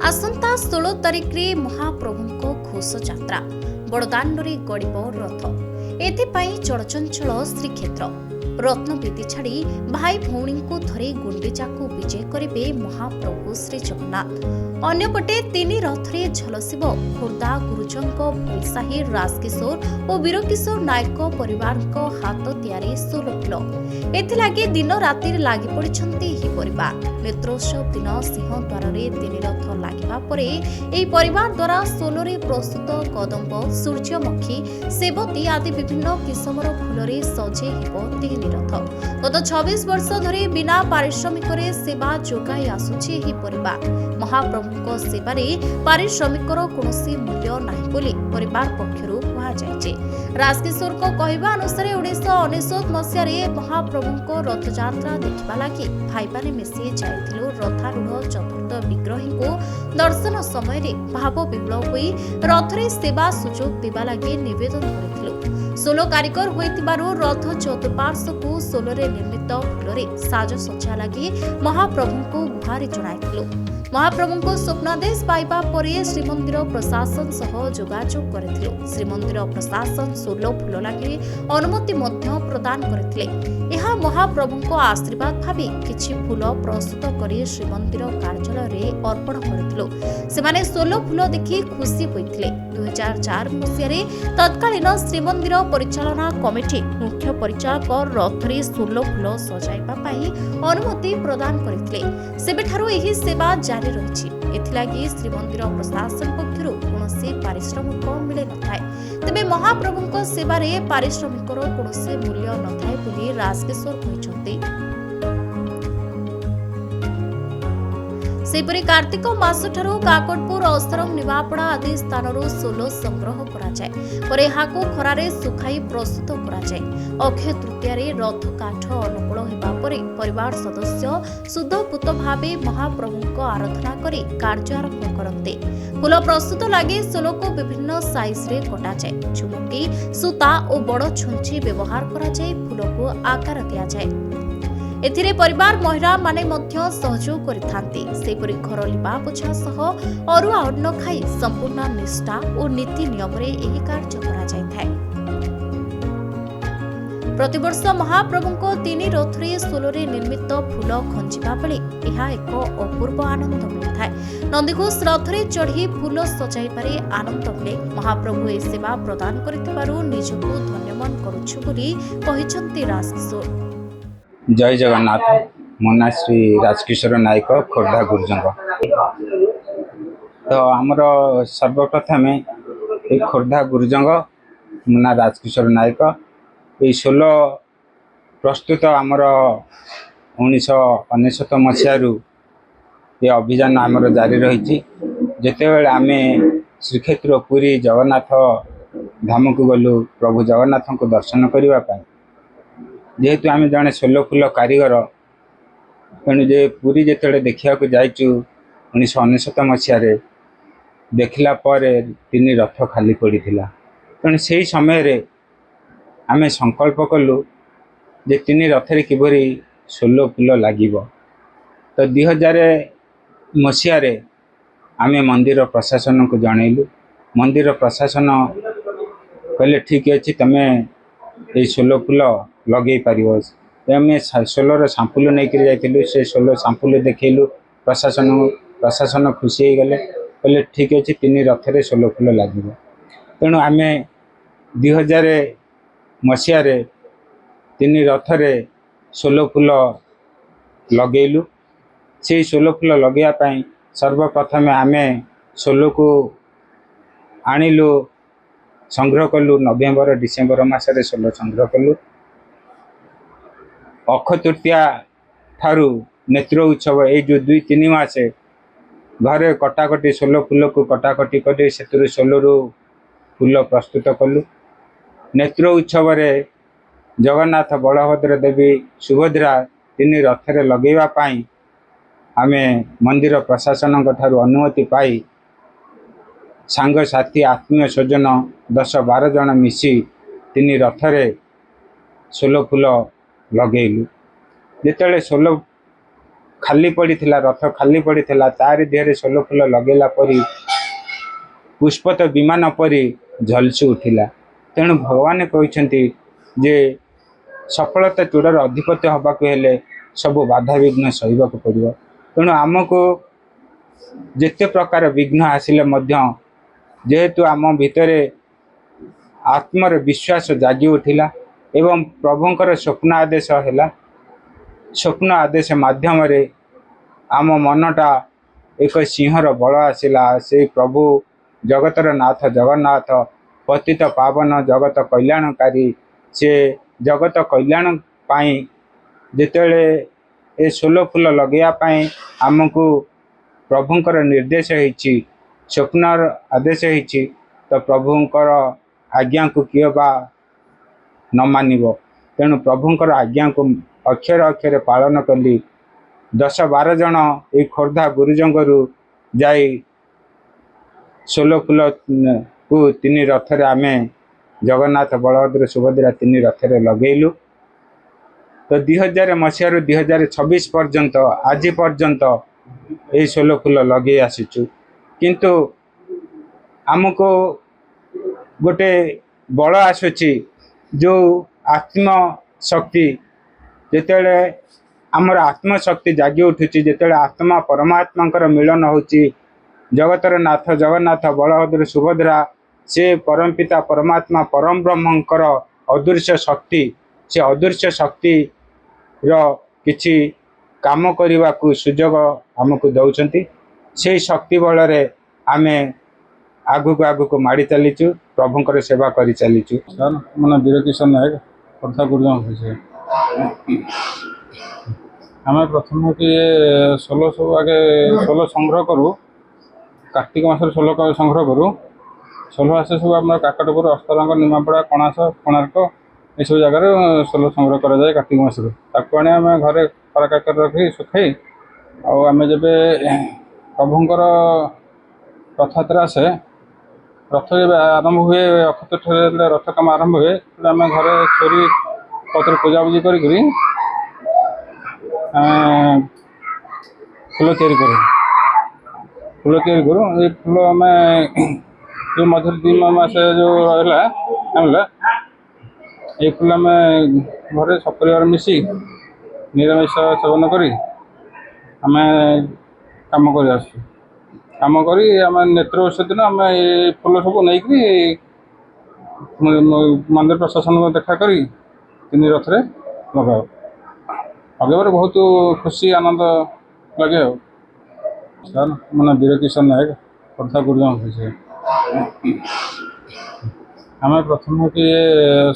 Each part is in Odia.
आसंता 16 तारिख रे महाप्रभु घोष यात्रा बड़दाण्डे गड़ब रथ एथिपाई चलचंचल श्रीक्षेत्र रत्नवेदी छाड़ी भाई भौणी को धरी गुंडीचा को विजय करेंगे महाप्रभु श्री जगन्नाथ। अन्यपटे तीन रथरे झलसिब खोर्धा गुरुजंको भोलसाही राजकिशोर और वीरकिशोर नायक परिवार हाथ तैयारी सोलफुल एथिलागि दिन राति लागि पड़िछन्ति ही परिवार। नेत्रोत्सव दिन सिंहद्वार तीन रथ लागिबा परे एही परिवार द्वारा सोलरे प्रस्तुत कदम्ब सूर्यमुखी सेवती आदि विभिन्न किसमर फुलरे सजे हेबो तीन रथ। गत 26 वर्ष धरी बिना पारिश्रमिक सेवा जोगाई आसुछि एही परिवार। महाप्रभुଙ୍କ सेवारे पारिश्रमिकर कौनसी मूल्य नाही बोली परिवार पक्षरु कहा जायछि। राजकिशोर को कहवा अनुसार 1999 मसीह महाप्रभुଙ୍କ रथयात्रा देखा लगी भाईमाने मिसी जाइथिलु रथारूढ़ चतुर्थ विग्रही को दर्शन समय भाव विह्वल होई रथरे सेवा सुजोग देवा लगी निवेदन करिथिलु। सोलो कारीगर होइतिबारु रथ चतुर्पार्श्व को सोलरे निर्मित फुलरे साजसज्जा लगी महाप्रभुଙ୍କୁ गुहारि जणाइथिलु। महाप्रभुଙ୍କୁ स्वप्नादेश पाइबा परे श्रीमंदिर प्रशासन सह जोगाजोग करथिलु। श्रीमंदिर प्रशासन सोलो फुल लागि अनुमति मध्य प्रदान करथिले। यह महाप्रभुଙ୍କ आशीर्वाद भाबी किछि फुल प्रस्तुत करी श्रीमंदिर कार्यालय रे अर्पण करथिलु। सेमाने सोलो फुल देखि खुशी होइथिले। 2004 मसियारे तत्कालीन श्रीमंदिर परिचालना कमिटी मुख्य परिचालक रथरे सोलो फुल सजाइबा पाई अनुमति प्रदान करथिले। सेबेठारु एही सेवा जारी रहिछि। एथिलागि श्रीमंदिर प्रशासन पक्षरु कोनोसी पारिश्रमिक मिले नथाय। तेबे महाप्रभुଙ୍କ सेवारे पारिश्रमिकर कोनोसी मूल्य नथाय बोली राजकिशोर कहिसथि। सेपरी कार्तिक मास ठारू काकटपुर असरंग निवापड़ा आदि स्थानरू सोलो संग्रह करा जाय पर एहाको खरारे सुखाई प्रस्तुत करा जाय। अक्षय तृतीया रे रथ काठ अनुकूल हेबा परे परिवार सदस्य शुद्धपूत भावे महाप्रभुଙ୍କ आराधना करी कार्य आरंभ करते। फूल प्रस्तुत लगी सोलो को विभिन्न साइज रे कटा जाय। झुमकी सूता और बड़ छुंची व्यवहार करा जाय। फूल को आकार दिया जाय। एथिरे परिवार महिला माने मध्य सहयोग करिथांती। सेपरि घर लिपा पोछा सह अरुआ अन्न खाई संपूर्ण निष्ठा और नीति नियम रे एही कार्य करा जायथाय। प्रतिवर्ष महाप्रभुଙ୍କ तीन रथरे सोलरे निर्मित फूल खंजिबा बेले एहा एक अपूर्व आनंद मिलिथाय। नंदीघोष रथरे चढ़ी फूल सजाई पारे आनंद मिले। महाप्रभु ए सेवा प्रदान करिथिबारु निजको धन्यवाद करूछु बोली कहिसंती राजकिशोर। जय जगन्नाथ। मो ना श्री राजकिशोर नायक खोर्धा गुरुजंग। तो आमर सर्वप्रथमे ये खोर्धा गुरुजंग मो ना राजकिशोर नायक ये 16 प्रस्तुत आमर 1999 मसीहारू ये अभियान आमर जारी रही। जितेबाला आम श्रीक्षेत्र पुरी जगन्नाथ धाम को गलु प्रभु जगन्नाथ को दर्शन करने जेहेतु आम जड़े सोलो फुल कारीगर तेणु जे पुरी जिते देखा जाइचु 1999 मसीह देखला तीन रथ खाली पड़ी तेणु से समय आम संकल्प कलु जे तीन रथरे किभरी सोलो फुल लगे। तो 2000 मसीह आम मंदिर प्रशासन को जनइलु। मंदिर प्रशासन कहले ठीक अच्छे तुम्हें ये सोलो फुल लगे पार। आम सोलर सांपुल नहीं जाइलु। से सोलो सांपुल देखलु प्रशासन खुशी हो गले। कहले ठीक अच्छे तीन रथरे सोलो फुल लगे। तेणु आम 2000 मसीह तीन रथरे सोलो फुल लगेलु। से सोलो फुल लगेवाई सर्वप्रथमे आम सोलो को आणिलु संग्रह कलु। नवेम्बर डिसेम्बर मासरे सोलो संग्रह कलु। अक्षय तृतीया ठारू नेत्र उत्सव ये जो 2-3 मास घरे कटाकटी सोलो फुल को कटाकटी कर सोलू फुल प्रस्तुत कलु। नेत्र उत्सव जगन्नाथ बलभद्र देवी सुभद्रा तीन रथरे लगेवाई आम मंदिर प्रशासन ठारू अनुमति पाई सांग साथी आत्मीय स्वजन 10-12 जन मिसी तीन रथरे सोलो फुल लगेलु। जिते सोलो ଖାଲି ପଡ଼ିଥିଲା, ରଥ ଖାଲି ପଡ଼ିଥିଲା, ତାରି ଦେହରେ ସୋଲ ଫୁଲ ଲଗେଇଲା ପରି ପୁଷ୍ପତ ବିମାନ ପରି ଝଲସି ଉଠିଲା। ତେଣୁ ଭଗବାନ କହିଛନ୍ତି ଯେ ସଫଳତା ଚୂଡ଼ାର ଅଧିପତ୍ୟ ହେବାକୁ ହେଲେ ସବୁ ବାଧାବିଘ୍ନ ସହିବାକୁ ପଡ଼ିବ। ତେଣୁ ଆମକୁ ଯେତେ ପ୍ରକାର ବିଘ୍ନ ଆସିଲେ ମଧ୍ୟ ଯେହେତୁ ଆମ ଭିତରେ ଆତ୍ମର ବିଶ୍ୱାସ ଜାଗି ଉଠିଲା ଏବଂ ପ୍ରଭୁଙ୍କର ସ୍ୱପ୍ନ ଆଦେଶ ହେଲା, ସ୍ୱପ୍ନ ଆଦେଶ ମାଧ୍ୟମରେ ଆମ ମନଟା ଏକ ସିଂହର ବଳ ଆସିଲା। ସେଇ ପ୍ରଭୁ ଜଗତର ନାଥ ଜଗନ୍ନାଥ ପତିତ ପାବନ ଜଗତ କଲ୍ୟାଣକାରୀ, ସେ ଜଗତ କଲ୍ୟାଣ ପାଇଁ ଯେତେବେଳେ ଏ ସୋଲ ଫୁଲ ଲଗେଇବା ପାଇଁ ଆମକୁ ପ୍ରଭୁଙ୍କର ନିର୍ଦ୍ଦେଶ ହେଇଛି, ସ୍ୱପ୍ନର ଆଦେଶ ହେଇଛି, ତ ପ୍ରଭୁଙ୍କର ଆଜ୍ଞାକୁ କିଏ ବା ନ ମାନିବ। ତେଣୁ ପ୍ରଭୁଙ୍କର ଆଜ୍ଞାକୁ ଅକ୍ଷରେ ଅକ୍ଷରେ ପାଳନ କଲି। 10-12 ଜଣ ଏଇ ଖୋର୍ଦ୍ଧା ଗୁରୁଜଙ୍ଗରୁ ଯାଇ ସୋଲ ଫୁଲକୁ 3 ରଥରେ ଆମେ ଜଗନ୍ନାଥ ବଳଭଦ୍ର ସୁଭଦ୍ରା 3 ରଥରେ ଲଗେଇଲୁ। ତ 2000 ମସିହାରୁ 2026 ପର୍ଯ୍ୟନ୍ତ ଆଜି ପର୍ଯ୍ୟନ୍ତ এই ସୋଲ ଫୁଲ ଲଗେଇ ଆସିଛୁ। କିନ୍ତୁ ଆମକୁ ଗୋଟେ ବଳ ଆସୁଛି, ଯେଉଁ ଆତ୍ମଶକ୍ତି, ଯେତେବେଳେ ଆମର ଆତ୍ମଶକ୍ତି ଜାଗି ଉଠୁଛି, ଯେତେବେଳେ ଆତ୍ମା ପରମାତ୍ମାଙ୍କର ମିଳନ ହେଉଛି, ଜଗତର ନାଥ ଜଗନ୍ନାଥ ବଳଭଦ୍ର ସୁଭଦ୍ରା ସେ ପରମପିତା ପରମାତ୍ମା ପରମ ବ୍ରହ୍ମଙ୍କର ଅଦୃଶ୍ୟ ଶକ୍ତି, ସେ ଅଦୃଶ୍ୟ ଶକ୍ତିର କିଛି କାମ କରିବାକୁ ସୁଯୋଗ ଆମକୁ ଦେଉଛନ୍ତି। ସେହି ଶକ୍ତି ବଳରେ ଆମେ ଆଗକୁ ଆଗକୁ ମାଡ଼ି ଚାଲିଛୁ, ପ୍ରଭୁଙ୍କର ସେବା କରି ଚାଲିଛୁ। ମାନେ ବୀରକିଶୋର ନାୟକ, ଖୋର୍ଦ୍ଧା ଗୁରୁଜଙ୍ଗ ହୋଇଛି। ଆମେ ପ୍ରଥମେ କି ସୋଲ ସବୁ ଆଗେ ସୋଲ ସଂଗ୍ରହ କରୁ, କାର୍ତ୍ତିକ ମାସରେ ସୋଲ ସଂଗ୍ରହ କରୁ। ସୋଲ ଆସେ ସବୁ ଆମର କାକଟପୁର, ଅସ୍ତରଙ୍ଗ, ନିମାପଡ଼ା, କଣାସ, କୋଣାର୍କ ଏସବୁ ଜାଗାରେ ସୋଲ ସଂଗ୍ରହ କରାଯାଏ କାର୍ତ୍ତିକ ମାସରୁ। ତାକୁ ଆଣି ଆମେ ଘରେ ଖରା କାକରେ ରଖି ଶୁଖାଇ, ଆଉ ଆମେ ଯେବେ ପ୍ରଭୁଙ୍କର ରଥଯାତ୍ରା ଆସେ, ରଥ ଯେବେ ଆରମ୍ଭ ହୁଏ, ଅକ୍ଷତ ଠାରେ ରଥ କାମ ଆରମ୍ଭ ହୁଏ, ତେବେ ଆମେ ଘରେ ଛୁରୀ ପତ୍ର ପୂଜାପୂଜି କରିକିରି ଫୁଲ ତିଆରି କରୁ। ଏଇ ଫୁଲ ଆମେ ଯେଉଁ ମଝିରେ 2 ମାସ ଯେଉଁ ରହିଲା ଆଣିଲା, ଏଇ ଫୁଲ ଆମେ ଘରେ ସପରିବାର ମିଶି ନିରାମିଷ ସେବନ କରି ଆମେ କାମ କରି ଆସୁଛୁ। କାମ କରି ଆମେ ନେତ୍ର ଉତ୍ସବ ଦିନ ଆମେ ଏଇ ଫୁଲ ସବୁ ନେଇକରି ମନ୍ଦିର ପ୍ରଶାସନକୁ ଦେଖା କରି 3 ରଥରେ ଲଗାଉ। ଲଗାଇବାରେ ବହୁତ ଖୁସି ଆନନ୍ଦ ଲାଗେ। ଆଉ ମାନେ ବୀରକିଶୋର ନାୟକ, ଖୋର୍ଦ୍ଧା ଗୁରୁଜଙ୍ଗ ହୋଇଛି। ଆମେ ପ୍ରଥମେ କି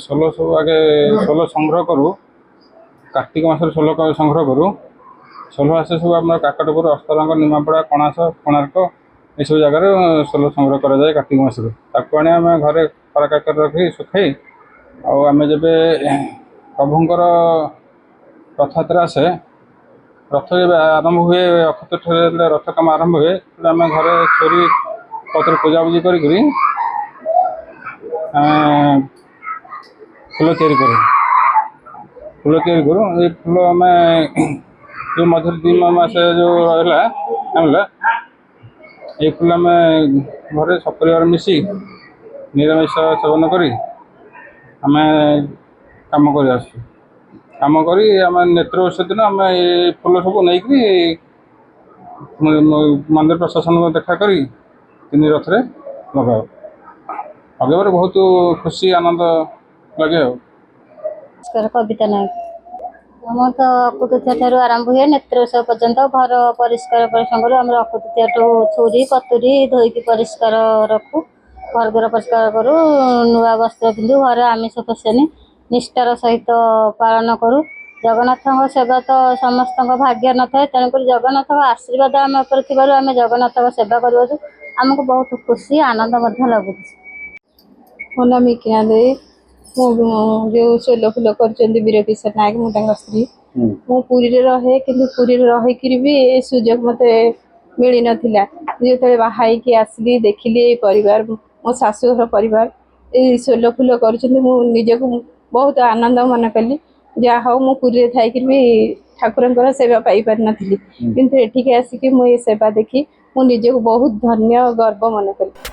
ସୋଲ ସବୁ ଆଗେ ସୋଲ ସଂଗ୍ରହ କରୁ, କାର୍ତ୍ତିକ ମାସରେ ସୋଲ ସଂଗ୍ରହ କରୁ। ସୋଲ ଆସେ ସବୁ ଆମର କାକଟପୁର, ଅସ୍ତରଙ୍ଗ, ନିମାପଡ଼ା, କଣାସ, କୋଣାର୍କ ଏସବୁ ଜାଗାରେ ସୋଲ ସଂଗ୍ରହ କରାଯାଏ କାର୍ତ୍ତିକ ମାସରୁ। ତାକୁ ଆଣି ଆମେ ଘରେ ଖରା କାକରେ ରଖି ଶୁଖାଇ, ଆଉ ଆମେ ଯେବେ ପ୍ରଭୁଙ୍କର ରଥଯାତ୍ରା ଆସେ, ରଥ ଯେବେ ଆରମ୍ଭ ହୁଏ, ଅକ୍ଷତ ଠାରେ ରଥ କାମ ଆରମ୍ଭ ହୁଏ, ତେବେ ଆମେ ଘରେ ଛୁରୀ ପତ୍ର ପୂଜାପୂଜି କରିକିରି ଫୁଲ ତିଆରି କରୁ। ଏଇ ଫୁଲ ଆମେ ଯେଉଁ ମଝିରେ 2 ମାସ ଯେଉଁ ରହିଲା ଆଣିଲା, ଏଇ ଫୁଲ ଆମେ ଘରେ ସପରିବାର ମିଶି ନିରାମିଷ ସେବନ କରି ଆମେ କାମ କରି ଆସୁଛୁ। କାମ କରି ଆମେ ନେତ୍ର ଉତ୍ସବ ଦିନ ଆମେ ଏଇ ଫୁଲ ସବୁ ନେଇକରି ମନ୍ଦିର ପ୍ରଶାସନକୁ ଦେଖା କରି 3 ରଥରେ ଲଗାଉ। ଲଗାଇବାରେ ବହୁତ ଖୁସି ଆନନ୍ଦ ଲାଗେ। ଆଉ କବିତା ନାୟକ, ଆମର ତ ଅକ୍ଷତୃତୀୟା ଠାରୁ ଆରମ୍ଭ ହୁଏ ନେତ୍ର ଉତ୍ସବ ପର୍ଯ୍ୟନ୍ତ ଘର ପରିଷ୍କାର ପରିଚ୍ଛନ୍ନ କରୁ। ଆମର ଅକ୍ଷତୃତୀୟାଠୁ ଛୁରୀ କତୁରୀ ଧୋଇକି ପରିଷ୍କାର ରଖୁ, ଘର ଦ୍ୱାର ପରିଷ୍କାର କରୁ, ନୂଆ ବସ୍ତ୍ର ପିନ୍ଧୁ, ଘରେ ଆମିଷ ପଶେନି, ନିଷ୍ଠାର ସହିତ ପାଳନ କରୁ। ଜଗନ୍ନାଥଙ୍କ ସେବା ତ ସମସ୍ତଙ୍କ ଭାଗ୍ୟ ନଥାଏ, ତେଣୁକରି ଜଗନ୍ନାଥଙ୍କ ଆଶୀର୍ବାଦ ଆମ ଉପରେ ଥିବାରୁ ଆମେ ଜଗନ୍ନାଥଙ୍କ ସେବା କରୁଅଛୁ। ଆମକୁ ବହୁତ ଖୁସି ଆନନ୍ଦ ମଧ୍ୟ ଲାଗୁଛି। ମୋ ନାଁ ମିକିନା ଦେଇ। ମୁଁ ଯେଉଁ ସୋଲ ଫୁଲ କରିଛନ୍ତି ବୀରକିଶୋର ନାୟକ, ମୁଁ ତାଙ୍କ ସ୍ତ୍ରୀ। ମୁଁ ପୁରୀରେ ରହେ, କିନ୍ତୁ ପୁରୀରେ ରହିକିରି ବି ଏ ସୁଯୋଗ ମୋତେ ମିଳିନଥିଲା। ଯେତେବେଳେ ବାହା ହେଇକି ଆସିଲି, ଦେଖିଲି ଏଇ ପରିବାର, ମୋ ଶାଶୁଘର ପରିବାର ଏଇ ସୋଲ ଫୁଲ କରୁଛନ୍ତି, ମୁଁ ନିଜକୁ ବହୁତ ଆନନ୍ଦ ମନେ କଲି। ଯାହା ହଉ ମୁଁ ପୁରୀରେ ଥାଇକିରି ବି ଠାକୁରଙ୍କର ସେବା ପାଇପାରିନଥିଲି, କିନ୍ତୁ ଏଠିକି ଆସିକି ମୁଁ ଏ ସେବା ଦେଖି ମୁଁ ନିଜକୁ ବହୁତ ଧନ୍ୟ ଗର୍ବ ମନେ କଲି।